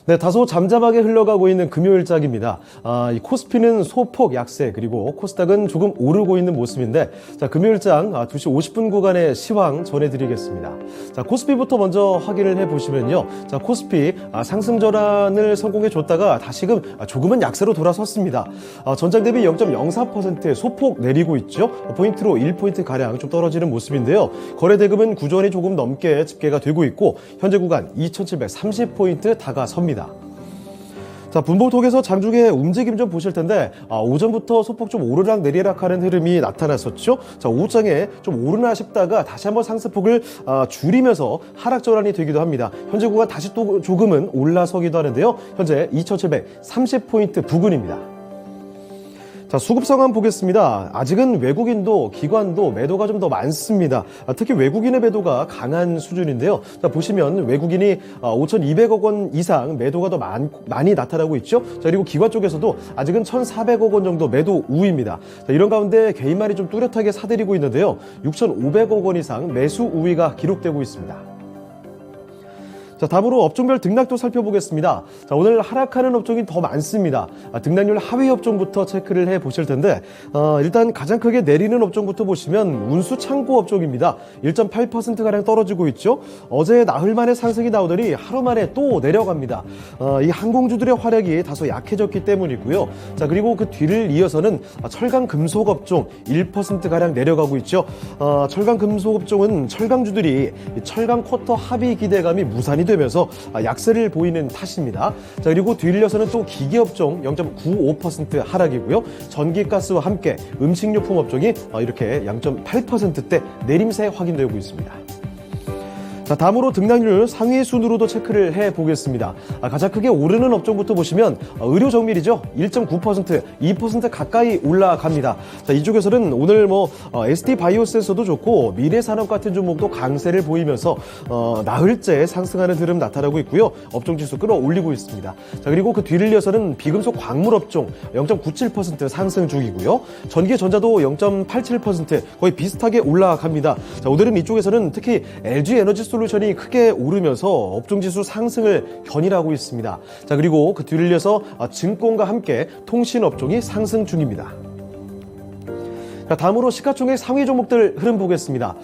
네, 다소 잠잠하게 흘러가고 있는 금요일장입니다. 이 코스피는 소폭 약세, 그리고 코스닥은 조금 오르고 있는 모습인데, 자, 금요일장 2시 50분 구간의 시황 전해드리겠습니다. 자, 코스피부터 먼저 확인을 해보시면요. 자, 코스피 상승 전환을 성공해 줬다가 다시금 조금은 약세로 돌아섰습니다. 전장 대비 0.04% 소폭 내리고 있죠. 포인트로 1포인트 가량 좀 떨어지는 모습인데요. 거래 대금은 구전이 조금 넘게 집계가 되고 있고, 현재 구간 2,730포인트 다가섭니다. 자, 분봉톡에서 장중에 움직임 좀 보실 텐데, 오전부터 소폭 좀 오르락 내리락 하는 흐름이 나타났었죠. 자, 오후장에 좀 오르나 싶다가 다시 한번 상승폭을 줄이면서 하락 전환이 되기도 합니다. 현재 구간 다시 또 조금은 올라서기도 하는데요. 현재 2,730포인트 부근입니다. 자, 수급 상황 보겠습니다. 아직은 외국인도 기관도 매도가 좀 더 많습니다. 특히 외국인의 매도가 강한 수준인데요. 자, 보시면 외국인이 5,200억 원 이상 매도가 더 많이 나타나고 있죠. 자, 그리고 기관 쪽에서도 아직은 1,400억 원 정도 매도 우위입니다. 자, 이런 가운데 개인만이 좀 뚜렷하게 사들이고 있는데요. 6,500억 원 이상 매수 우위가 기록되고 있습니다. 자, 다음으로 업종별 등락도 살펴보겠습니다. 자, 오늘 하락하는 업종이 더 많습니다. 등락률 하위 업종부터 체크를 해 보실 텐데, 일단 가장 크게 내리는 업종부터 보시면 운수 창고 업종입니다. 1.8%가량 떨어지고 있죠. 어제 나흘 만에 상승이 나오더니 하루 만에 또 내려갑니다. 이 항공주들의 활약이 다소 약해졌기 때문이고요. 자, 그리고 그 뒤를 이어서는 철강 금속 업종 1%가량 내려가고 있죠. 철강 금속 업종은 철강주들이 철강 쿼터 합의 기대감이 무산이 되면서 약세를 보이는 탓입니다. 자, 그리고 뒤이어서는 또 기계업종 0.95% 하락이고요. 전기가스와 함께 음식료품 업종이 이렇게 0.8%대 내림세 확인되고 있습니다. 자, 다음으로 등락률 상위 순으로도 체크를 해보겠습니다. 가장 크게 오르는 업종부터 보시면 의료 정밀이죠. 1.9%, 2% 가까이 올라갑니다. 자, 이쪽에서는 오늘 ST 바이오센서도 좋고 미래산업 같은 종목도 강세를 보이면서 나흘째 상승하는 흐름 나타나고 있고요. 업종지수 끌어올리고 있습니다. 자, 그리고 그 뒤를 이어서는 비금속 광물 업종 0.97% 상승 중이고요. 전기전자도 0.87% 거의 비슷하게 올라갑니다. 자, 오늘은 이쪽에서는 특히 LG 에너지 솔루션이 크게 오르면서 업종지수 상승을 견인하고 있습니다. 자, 그리고 그 뒤를 이어서 증권과 함께 통신업종이 상승 중입니다. 자, 다음으로 시가총액 상위 종목들 흐름 보겠습니다.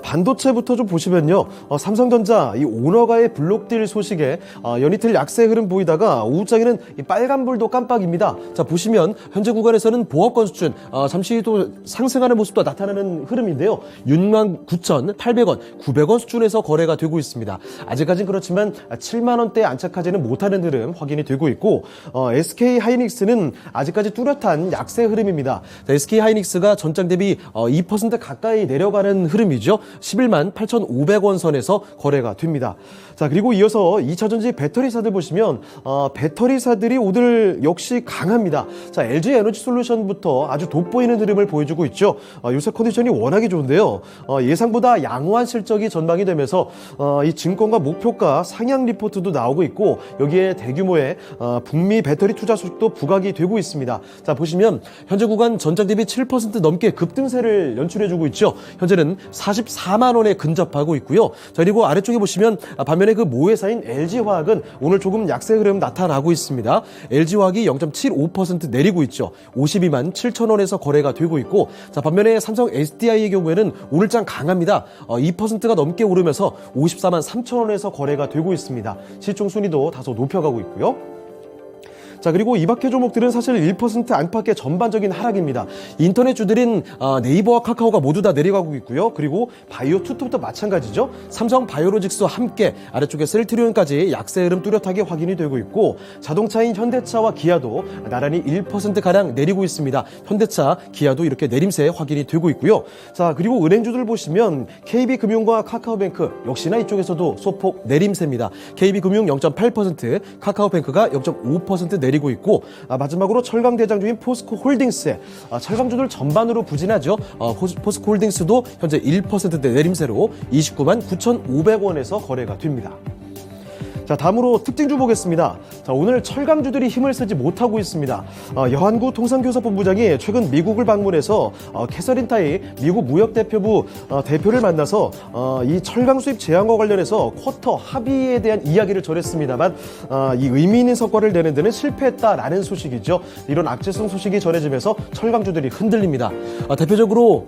반도체부터 좀 보시면요. 삼성전자 이 오너가의 블록딜 소식에 연이틀 약세 흐름 보이다가 오후장에는 이 빨간불도 깜빡입니다. 자, 보시면 현재 구간에서는 보합권 수준 잠시 또 상승하는 모습도 나타나는 흐름인데요. 69,800원, 900원 수준에서 거래가 되고 있습니다. 아직까지는 그렇지만 7만 원대에 안착하지는 못하는 흐름 확인이 되고 있고, SK 하이닉스는 아직까지 뚜렷한 약세 흐름입니다. 자, SK 하이닉스가 전장 대비 2% 가까이 내려가는 흐름이죠. 11만 8,500원 선에서 거래가 됩니다. 자, 그리고 이어서 2차전지 배터리사들 보시면 배터리사들이 오늘 역시 강합니다. 자, LG 에너지 솔루션부터 아주 돋보이는 흐름을 보여주고 있죠. 요새 컨디션이 워낙에 좋은데요. 예상보다 양호한 실적이 전망이 되면서 이 증권가 목표가 상향 리포트도 나오고 있고, 여기에 대규모의 북미 배터리 투자 소식도 부각이 되고 있습니다. 자, 보시면 현재 구간 전장 대비 7% 넘게 급등세를 연출해주고 있죠. 현재는 44만 원에 근접하고 있고요. 자, 그리고 아래쪽에 보시면 반면에 그 모회사인 LG화학은 오늘 조금 약세 흐름 나타나고 있습니다. LG화학이 0.75% 내리고 있죠. 52만 7천 원에서 거래가 되고 있고, 자, 반면에 삼성 SDI의 경우에는 오늘장 강합니다. 2%가 넘게 오르면서 54만 3천 원에서 거래가 되고 있습니다. 시총 순위도 다소 높여가고 있고요. 자, 그리고 이 밖의 종목들은 사실 1% 안팎의 전반적인 하락입니다. 인터넷 주들인 네이버와 카카오가 모두 다 내려가고 있고요. 그리고 바이오 투투부터 마찬가지죠. 삼성 바이오로직스와 함께 아래쪽에 셀트리온까지 약세 흐름 뚜렷하게 확인이 되고 있고, 자동차인 현대차와 기아도 나란히 1%가량 내리고 있습니다. 현대차, 기아도 이렇게 내림세 확인이 되고 있고요. 자, 그리고 은행주들 보시면 KB금융과 카카오뱅크 역시나 이쪽에서도 소폭 내림세입니다. KB금융 0.8%, 카카오뱅크가 0.5% 내리고 있고, 마지막으로 철강 대장주인 포스코홀딩스, 철강주들 전반으로 부진하죠. 포스코홀딩스도 현재 1%대 내림세로 29만 9,500원에서 거래가 됩니다. 자, 다음으로 특징주 보겠습니다. 자, 오늘 철강주들이 힘을 쓰지 못하고 있습니다. 여한구 통상교섭본부장이 최근 미국을 방문해서 캐서린 타이 미국 무역대표부 대표를 만나서 이 철강 수입 제한과 관련해서 쿼터 합의에 대한 이야기를 전했습니다만 이 의미 있는 성과를 내는 데는 실패했다라는 소식이죠. 이런 악재성 소식이 전해지면서 철강주들이 흔들립니다. 대표적으로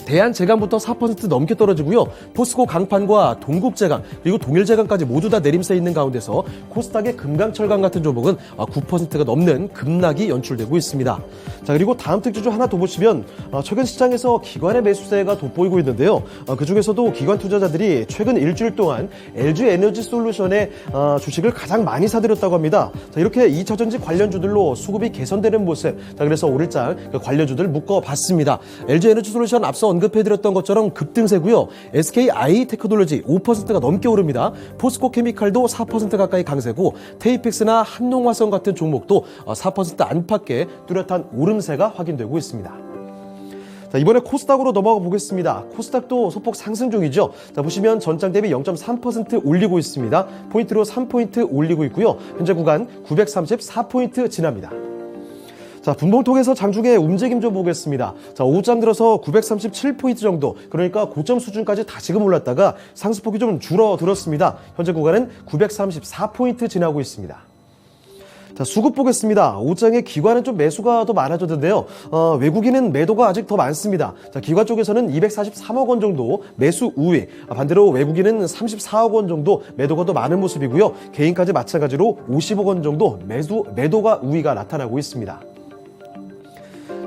대한제강부터 4% 넘게 떨어지고요. 포스코 강판과 동국제강 그리고 동일제강까지 모두 다 내림세 있는 가운데서 코스닥의 금강철강 같은 종목은 9%가 넘는 급락이 연출되고 있습니다. 자, 그리고 다음 특징주 하나 더 보시면 최근 시장에서 기관의 매수세가 돋보이고 있는데요. 그중에서도 기관 투자자들이 최근 일주일 동안 LG에너지솔루션의 주식을 가장 많이 사들였다고 합니다. 자, 이렇게 2차전지 관련주들로 수급이 개선되는 모습. 자, 그래서 오늘장 관련주들 묶어봤습니다. LG에너지솔루션 앞서 언급해드렸던 것처럼 급등세고요. SKI테크놀로지 5%가 넘게 오릅니다. 포스코케미칼도 4% 가까이 강세고 테이펙스나 한농화성 같은 종목도 4% 안팎의 뚜렷한 오름세가 확인되고 있습니다. 자, 이번에 코스닥으로 넘어가 보겠습니다. 코스닥도 소폭 상승 중이죠. 자, 보시면 전장 대비 0.3% 올리고 있습니다. 포인트로 3포인트 올리고 있고요. 현재 구간 934포인트 지납니다. 자, 분봉통에서 장중에 움직임 좀 보겠습니다. 자, 오후장 들어서 937포인트 정도, 그러니까 고점 수준까지 다시금 올랐다가 상승폭이 좀 줄어들었습니다. 현재 구간은 934포인트 지나고 있습니다. 자, 수급 보겠습니다. 오후장에 기관은 좀 매수가 더 많아졌는데요. 외국인은 매도가 아직 더 많습니다. 자, 기관 쪽에서는 243억 원 정도 매수 우위, 반대로 외국인은 34억 원 정도 매도가 더 많은 모습이고요. 개인까지 마찬가지로 50억 원 정도 매도가 우위가 나타나고 있습니다.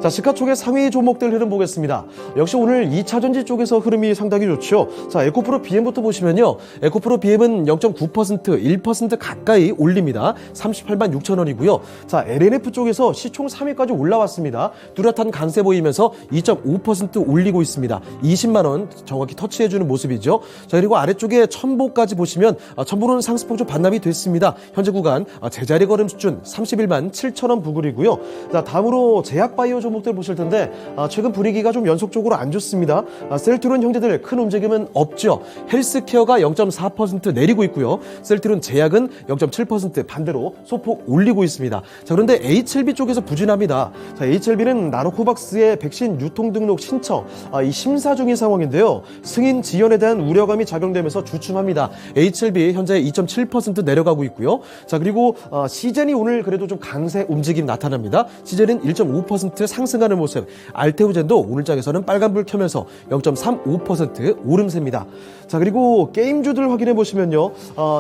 자, 시가총액 상위 종목들 흐름 보겠습니다. 역시 오늘 2차전지 쪽에서 흐름이 상당히 좋죠. 자, 에코프로 BM부터 보시면요. 에코프로 BM은 0.9%, 1% 가까이 올립니다. 38만 6천 원이고요. 자, LNF 쪽에서 시총 3위까지 올라왔습니다. 뚜렷한 강세 보이면서 2.5% 올리고 있습니다. 20만 원 정확히 터치해주는 모습이죠. 자, 그리고 아래쪽에 첨보까지 보시면 첨보는 상승폭 좀 반납이 됐습니다. 현재 구간 제자리 걸음 수준 31만 7천 원 부근이고요. 자, 다음으로 제약바이오 종목들 보실 텐데 최근 분위기가 좀 연속적으로 안 좋습니다. 셀트론 형제들 큰 움직임은 없죠. 헬스케어가 0.4% 내리고 있고요. 셀트론 제약은 0.7% 반대로 소폭 올리고 있습니다. 자, 그런데 HLB 쪽에서 부진합니다. 자, HLB는 나노코박스의 백신 유통 등록 신청 이 심사 중인 상황인데요. 승인 지연에 대한 우려감이 작용되면서 주춤합니다. HLB 현재 2.7% 내려가고 있고요. 자, 그리고 시젠이 오늘 그래도 좀 강세 움직임 나타납니다. 시젠은 1.5% 상승하는 모습. 알테오젠도 오늘장에서는 빨간불 켜면서 0.35% 오름세입니다. 자, 그리고 게임주들 확인해 보시면요.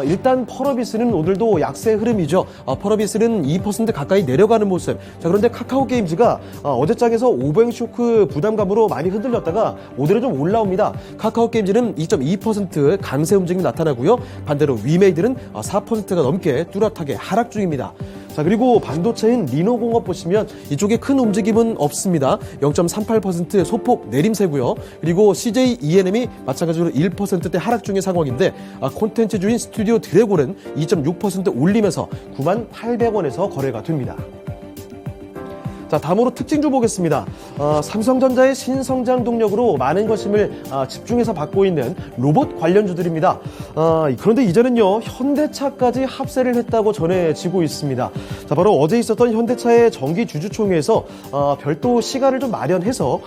일단 펄어비스는 오늘도 약세 흐름이죠. 펄어비스는 2% 가까이 내려가는 모습. 자, 그런데 카카오 게임즈가 어제장에서 오버행 쇼크 부담감으로 많이 흔들렸다가 오늘은 좀 올라옵니다. 카카오 게임즈는 2.2% 강세 움직임이 나타나고요. 반대로 위메이드는 4%가 넘게 뚜렷하게 하락 중입니다. 자, 그리고 반도체인 리노공업 보시면 이쪽에 큰 움직임은 없습니다. 0.38% 소폭 내림세고요. 그리고 CJ ENM이 마찬가지로 1%대 하락 중의 상황인데 콘텐츠주인 스튜디오 드래곤은 2.6% 올리면서 98,800원에서 거래가 됩니다. 자, 다음으로 특징주 보겠습니다. 삼성전자의 신성장 동력으로 많은 관심을 집중해서 받고 있는 로봇 관련주들입니다. 그런데 이제는요, 현대차까지 합세를 했다고 전해지고 있습니다. 자, 바로 어제 있었던 현대차의 정기 주주총회에서 별도 시간을 좀 마련해서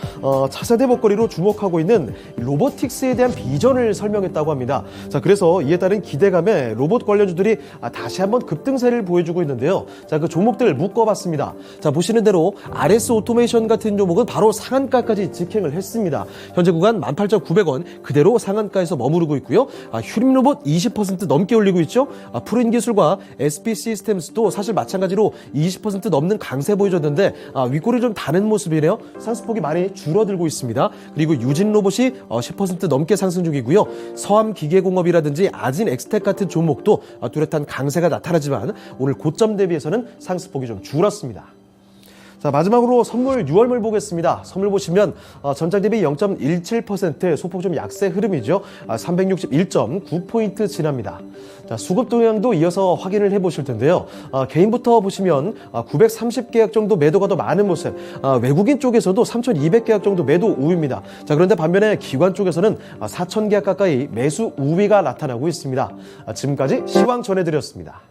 차세대 먹거리로 주목하고 있는 로보틱스에 대한 비전을 설명했다고 합니다. 자, 그래서 이에 따른 기대감에 로봇 관련주들이 다시 한번 급등세를 보여주고 있는데요. 자, 그 종목들 묶어봤습니다. 자, 보시는 대로 RS 오토메이션 같은 종목은 바로 상한가까지 직행을 했습니다. 현재 구간 18,900원 그대로 상한가에서 머무르고 있고요. 휴림로봇 20% 넘게 올리고 있죠. 푸른기술과 SP 시스템스도 사실 마찬가지로 20% 넘는 강세 보여줬는데 윗골이 좀 다는 모습이네요. 상승폭이 많이 줄어들고 있습니다. 그리고 유진로봇이 10% 넘게 상승 중이고요. 서암기계공업이라든지 아진엑스텍 같은 종목도 뚜렷한 강세가 나타나지만 오늘 고점 대비해서는 상승폭이 좀 줄었습니다. 자, 자, 마지막으로 선물 6월물 보겠습니다. 선물 보시면 전장 대비 0.17% 소폭 좀 약세 흐름이죠. 361.9포인트 지납니다. 자, 수급 동향도 이어서 확인을 해보실 텐데요. 개인부터 보시면 930계약 정도 매도가 더 많은 모습, 외국인 쪽에서도 3,200계약 정도 매도 우위입니다. 자, 그런데 반면에 기관 쪽에서는 4,000계약 가까이 매수 우위가 나타나고 있습니다. 지금까지 시황 전해드렸습니다.